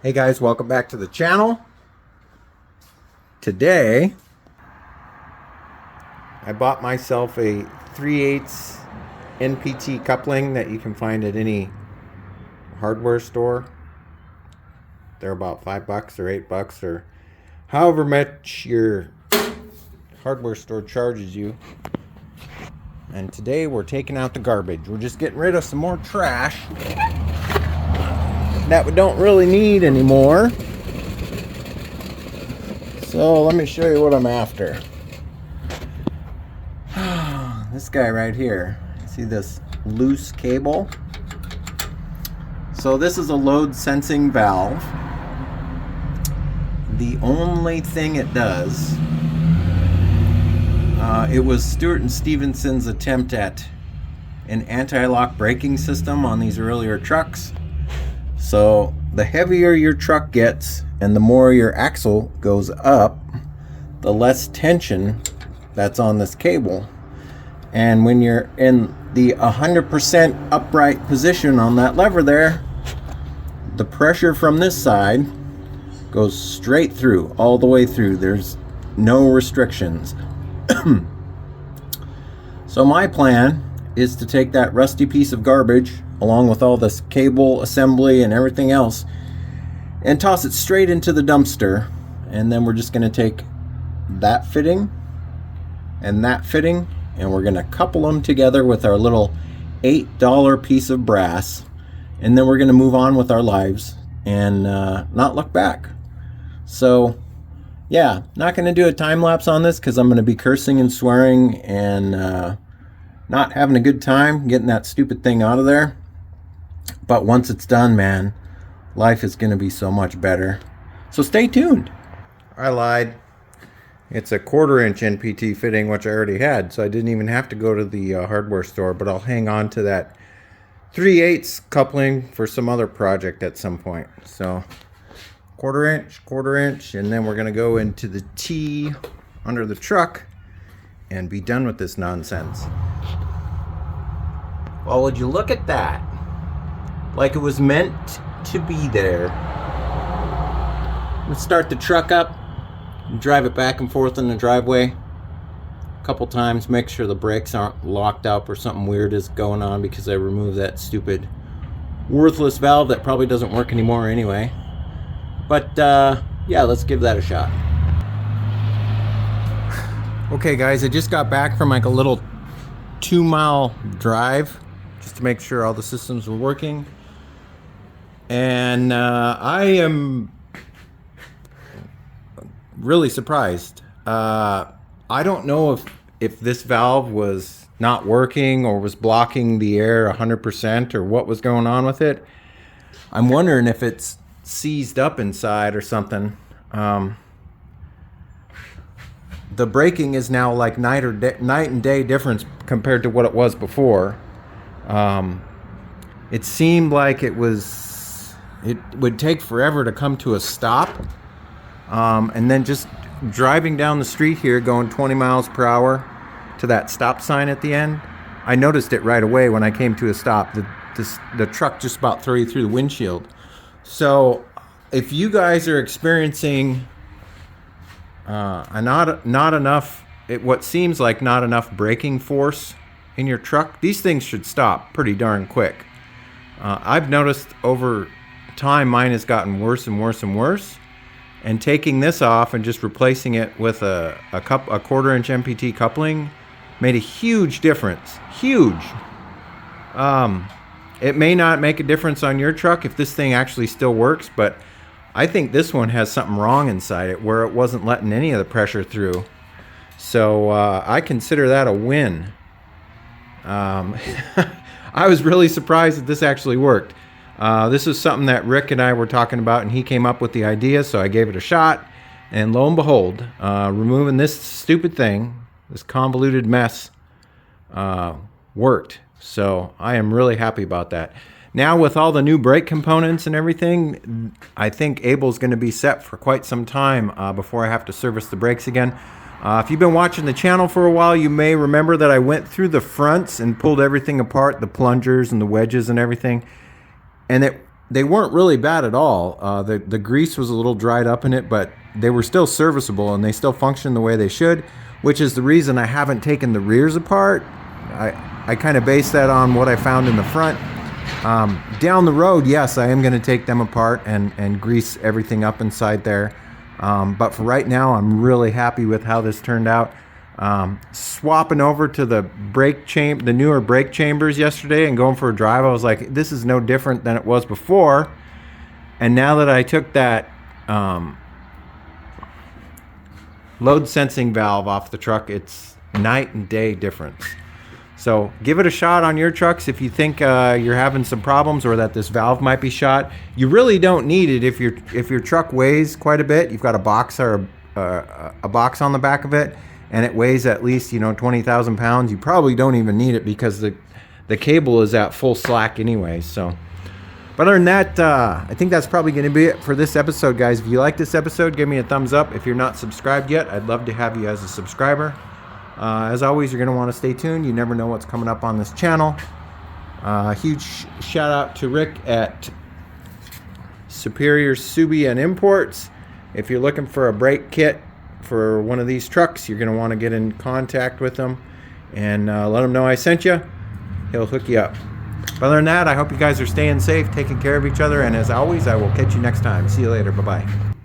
Hey guys, welcome back to the channel. Today I bought myself a 3/8 NPT coupling that you can find at any hardware store. They're about $5 or $8 or however much your hardware store charges you. And today we're taking out the garbage. We're just getting rid of some more trash that we don't really need anymore. So let me show you what I'm after. This guy right here. See this loose cable? So this is a load sensing valve. The only thing it does, it was Stewart and Stevenson's attempt at an anti-lock braking system on these earlier trucks. So the heavier your truck gets and the more your axle goes up, the less tension that's on this cable. And when you're in the 100% upright position on that lever there, the pressure from this side goes straight through, all the way through. There's no restrictions. So my plan is to take that rusty piece of garbage along with all this cable assembly and everything else and toss it straight into the dumpster, and then we're just going to take that fitting and that fitting and we're going to couple them together with our little $8 piece of brass, and then we're going to move on with our lives and not look back. So yeah, not going to do a time lapse on this because I'm going to be cursing and swearing and not having a good time getting that stupid thing out of there. But once it's done, man, life is going to be so much better. So stay tuned. I lied. It's a 1/4-inch NPT fitting, which I already had, so I didn't even have to go to the hardware store, but I'll hang on to that 3/8 coupling for some other project at some point. So 1/4 inch, and then we're going to go into the T under the truck and be done with this nonsense. Well, would you look at that? Like it was meant to be there. Let's start the truck up and drive it back and forth in the driveway a couple times. Make sure the brakes aren't locked up or something weird is going on because I removed that stupid worthless valve that probably doesn't work anymore anyway. But yeah, let's give that a shot. Okay guys, I just got back from like a little 2-mile drive just to make sure all the systems were working. And I am really surprised. I don't know if this valve was not working or was blocking the air 100% or what was going on with it. I'm wondering if it's seized up inside or something. The braking is now like night and day difference compared to what it was before. It seemed like it would take forever to come to a stop, and then just driving down the street here going 20 miles per hour to that stop sign at the end, I noticed it right away when I came to a stop. The truck just about threw you through the windshield. So if you guys are experiencing not enough, what seems like not enough braking force in your truck, these things should stop pretty darn quick. I've noticed over time mine has gotten worse and worse and worse, and taking this off and just replacing it with a 1/4-inch NPT coupling made a huge difference. Huge. It may not make a difference on your truck if this thing actually still works, but I think this one has something wrong inside it where it wasn't letting any of the pressure through. So I consider that a win. I was really surprised that this actually worked. This is something that Rick and I were talking about, and he came up with the idea, so I gave it a shot. And lo and behold, removing this stupid thing, this convoluted mess, worked. So I am really happy about that. Now with all the new brake components and everything, I think Abel's going to be set for quite some time before I have to service the brakes again. If you've been watching the channel for a while, you may remember that I went through the fronts and pulled everything apart, the plungers and the wedges and everything. And they weren't really bad at all. The grease was a little dried up in it, but they were still serviceable and they still function the way they should, which is the reason I haven't taken the rears apart. I kind of base that on what I found in the front. Down the road, yes, I am going to take them apart and grease everything up inside there. But for right now, I'm really happy with how this turned out. Swapping over to the newer brake chambers yesterday and going for a drive, I was like, this is no different than it was before. And now that I took that load sensing valve off the truck, it's night and day difference. So give it a shot on your trucks if you think you're having some problems or that this valve might be shot. You really don't need it if your truck weighs quite a bit. You've got a box or a box on the back of it, and it weighs at least 20,000 pounds. You probably don't even need it because the cable is at full slack anyway. So, but other than that, I think that's probably going to be it for this episode, guys. If you like this episode, give me a thumbs up. If you're not subscribed yet, I'd love to have you as a subscriber. As always, you're going to want to stay tuned. You never know what's coming up on this channel. Huge shout out to Rick at Superior Subi and Imports. If you're looking for a brake kit for one of these trucks, you're going to want to get in contact with them and let him know I sent you. He'll hook you up. But other than that, I hope you guys are staying safe, taking care of each other, and as always, I will catch you next time. See you later. Bye-bye.